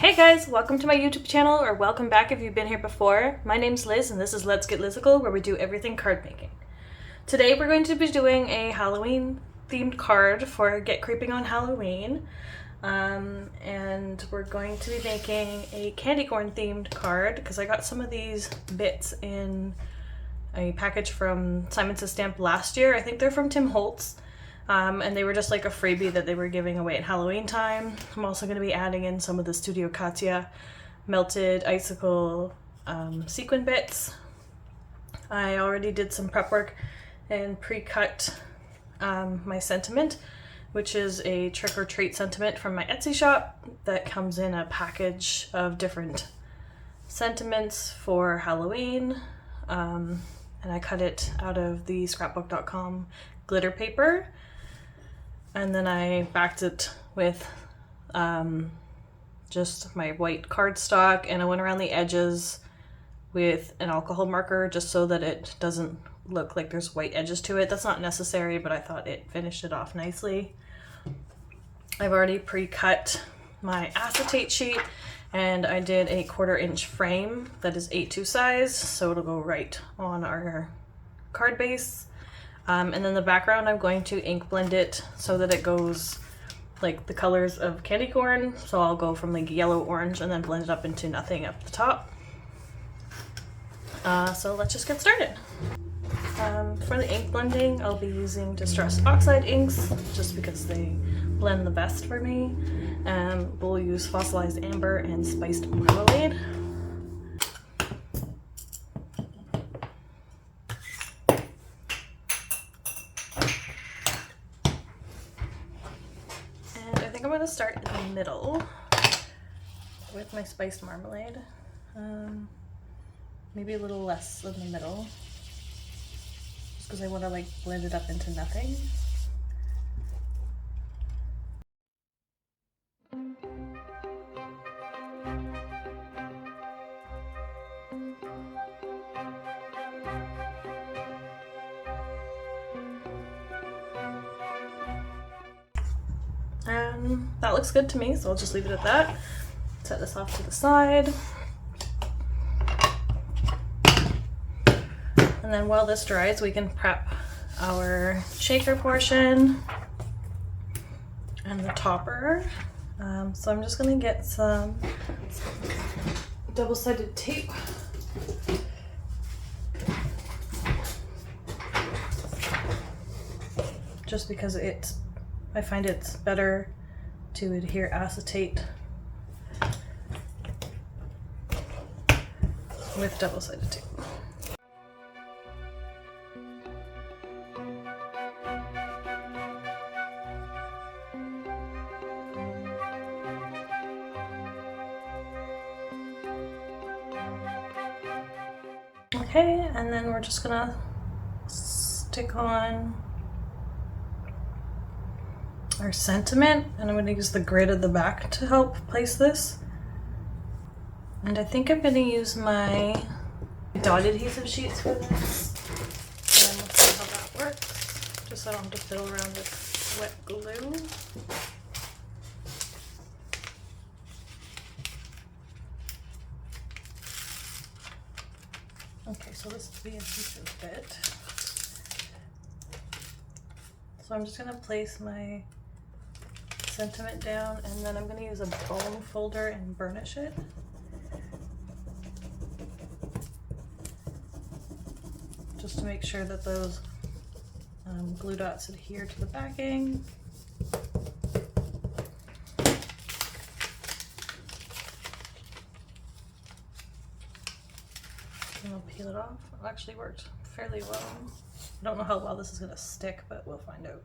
Hey guys, welcome to my YouTube channel, or welcome back if you've been here before. My name's Liz and this is Let's Get Lizical, where we do everything card making. Today we're going to be doing a Halloween themed card for Get Creeping on Halloween. And we're going to be making a candy corn themed card because I got some of these bits in a package from Simon Says Stamp last year. I think they're from Tim Holtz. And they were just like a freebie that they were giving away at Halloween time. I'm also going to be adding in some of the Studio Katya melted icicle sequin bits. I already did some prep work and pre-cut my sentiment, which is a trick or treat sentiment from my Etsy shop that comes in a package of different sentiments for Halloween. And I cut it out of the scrapbook.com glitter paper. And then I backed it with just my white cardstock, and I went around the edges with an alcohol marker just so that it doesn't look like there's white edges to it. That's not necessary, but I thought it finished it off nicely. I've already pre-cut my acetate sheet, and I did a 1/4 inch frame that is 8/2 size, so it'll go right on our card base. And then the background, I'm going to ink blend it so that it goes like the colors of candy corn. So I'll go from like yellow, orange, and then blend it up into nothing up the top. So let's just get started. For the ink blending, I'll be using Distressed Oxide inks just because they blend the best for me. We'll use Fossilized Amber and Spiced Marmalade. I'm going to start in the middle with my Spiced Marmalade. Maybe a little less than the middle, just because I want to like blend it up into nothing. That looks good to me, so I'll just leave it at that. Set this off to the side. And then while this dries, we can prep our shaker portion and the topper. So I'm just gonna get some double-sided tape. Just because I find it's better to adhere acetate with double-sided tape. Okay, and then we're just gonna stick on our sentiment, and I'm going to use the grid at the back to help place this. And I think I'm going to use my dot adhesive sheets for this, and we'll see how that works, just so I don't have to fiddle around with wet glue. Okay, so this is the adhesive bit. So I'm just going to place my sentiment down, and then I'm going to use a bone folder and burnish it. Just to make sure that those glue dots adhere to the backing. And I'll peel it off. It actually worked fairly well. I don't know how well this is going to stick, but we'll find out.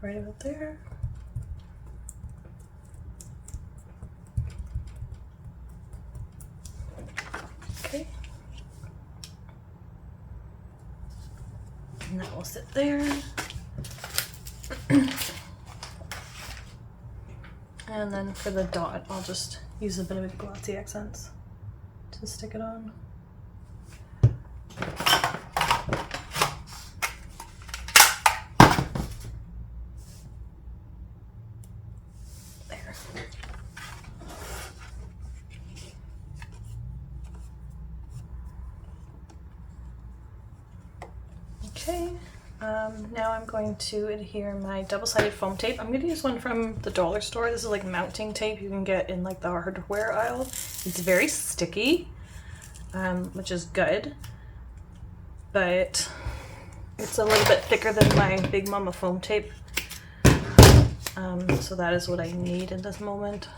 Right about there. Okay. And that will sit there. And then for the dot, I'll just use a bit of glossy accents to stick it on. Okay, now I'm going to adhere my double-sided foam tape. I'm going to use one from the dollar store. This is like mounting tape you can get in like the hardware aisle. It's very sticky, which is good, but it's a little bit thicker than my Big Mama foam tape. So that is what I need in this moment.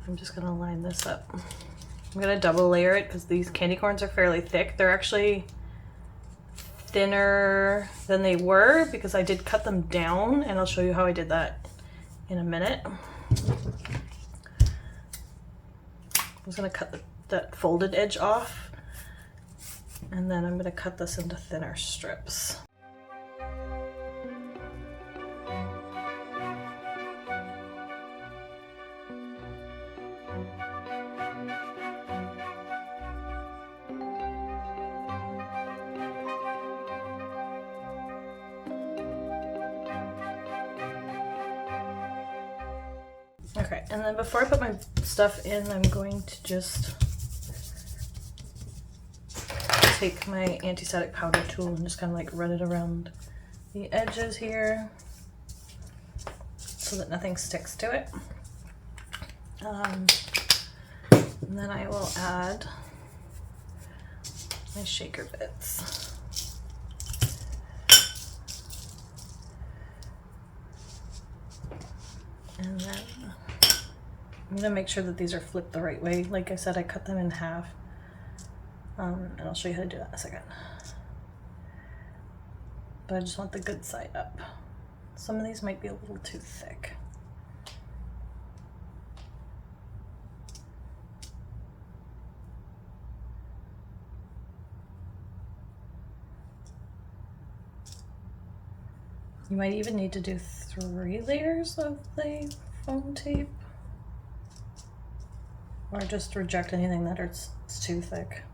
I'm just going to line this up. I'm going to double layer it because these candy corns are fairly thick. They're actually thinner than they were because I did cut them down, and I'll show you how I did that in a minute. I was going to cut that folded edge off, and then I'm going to cut this into thinner strips. Okay, and then before I put my stuff in, I'm going to just take my anti-static powder tool and just kind of like run it around the edges here so that nothing sticks to it. And then I will add my shaker bits. And then I'm going to make sure that these are flipped the right way. Like I said, I cut them in half. And I'll show you how to do that in a second. But I just want the good side up. Some of these might be a little too thick. You might even need to do 3 layers of the foam tape, or just reject anything that it's too thick.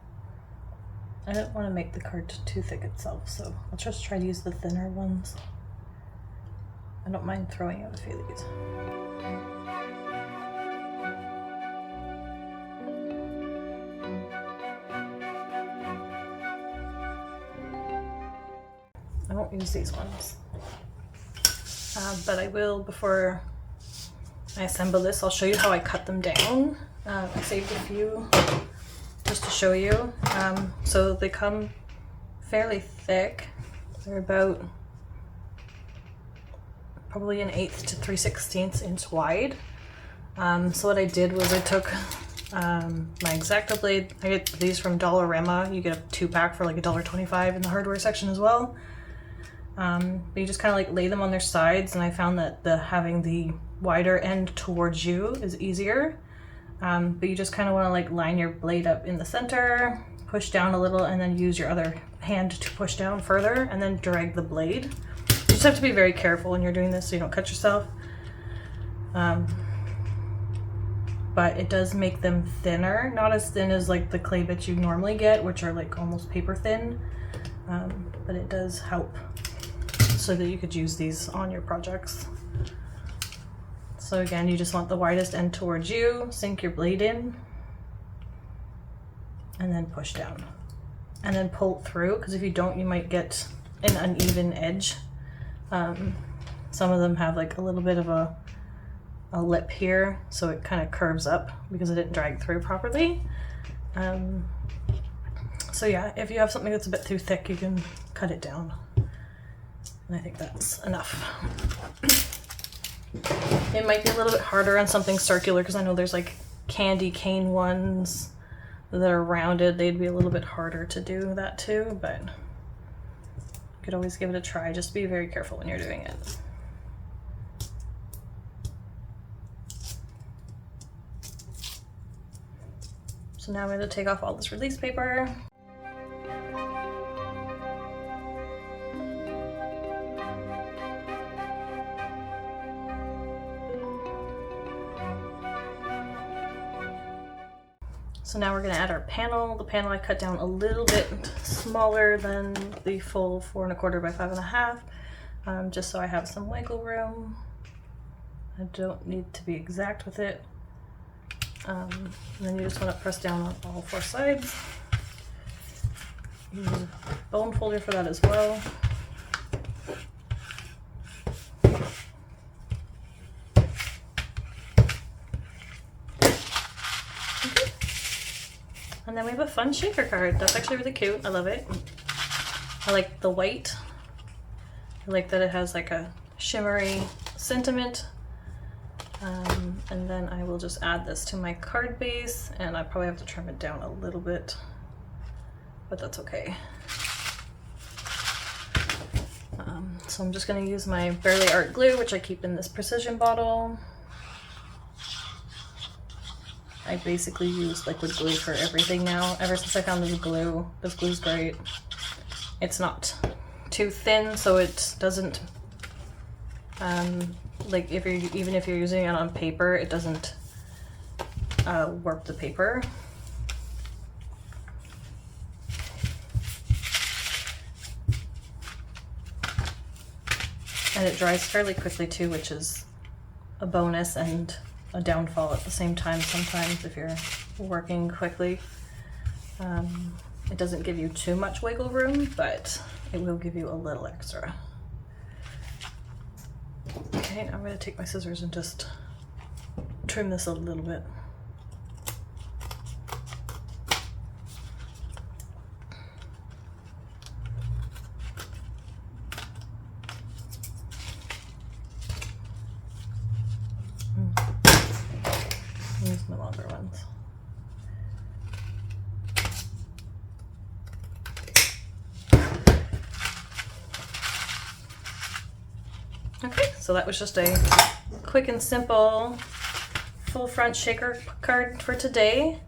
I don't want to make the card too thick itself, so I'll just try to use the thinner ones. I don't mind throwing out a few of these. I won't use these ones. But I will, before I assemble this, I'll show you how I cut them down. I saved a few just to show you. So they come fairly thick. They're about probably 1/8 to 3/16 inch wide. So what I did was I took my X-Acto blade. I get these from Dollarama. You get a 2-pack for like $1.25 in the hardware section as well. But you just kind of like lay them on their sides, and I found that having the wider end towards you is easier. But you just kind of want to like line your blade up in the center, push down a little, and then use your other hand to push down further, and then drag the blade. You just have to be very careful when you're doing this so you don't cut yourself. But it does make them thinner, not as thin as like the clay bits you normally get, which are like almost paper thin, but it does help so that you could use these on your projects. So again, you just want the widest end towards you, sink your blade in, and then push down. And then pull through, because if you don't, you might get an uneven edge. Some of them have like a little bit of a lip here, so it kind of curves up because it didn't drag through properly. So yeah, if you have something that's a bit too thick, you can cut it down. And I think that's enough. It might be a little bit harder on something circular, because I know there's like candy cane ones that are rounded. They'd be a little bit harder to do that too, but you could always give it a try. Just be very careful when you're doing it. So now I'm going to take off all this release paper. So now we're going to add our panel. The panel I cut down a little bit smaller than the full 4 1/4 by 5 1/2, just so I have some wiggle room. I don't need to be exact with it. And then you just want to press down on all 4 sides. Use bone folder for that as well. Okay. And then we have a fun shaker card. That's actually really cute. I love it. I like the white. I like that it has like a shimmery sentiment. And then I will just add this to my card base, and I probably have to trim it down a little bit, but that's okay. So I'm just going to use my Barely Art glue, which I keep in this precision bottle. I basically use liquid glue for everything now. Ever since I found this glue. This glue's great. It's not too thin, so it doesn't like even if you're using it on paper, it doesn't warp the paper. And it dries fairly quickly too, which is a bonus and a downfall at the same time sometimes if you're working quickly. It doesn't give you too much wiggle room, but it will give you a little extra. Okay, now I'm going to take my scissors and just trim this a little bit. Use my longer ones. Okay, so that was just a quick and simple full front shaker card for today.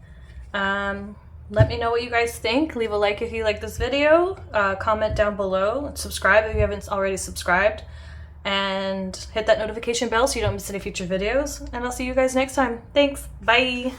Let me know what you guys think. Leave a like if you like this video, comment down below, subscribe if you haven't already subscribed, and hit that notification bell so you don't miss any future videos. And I'll see you guys next time. Thanks, bye!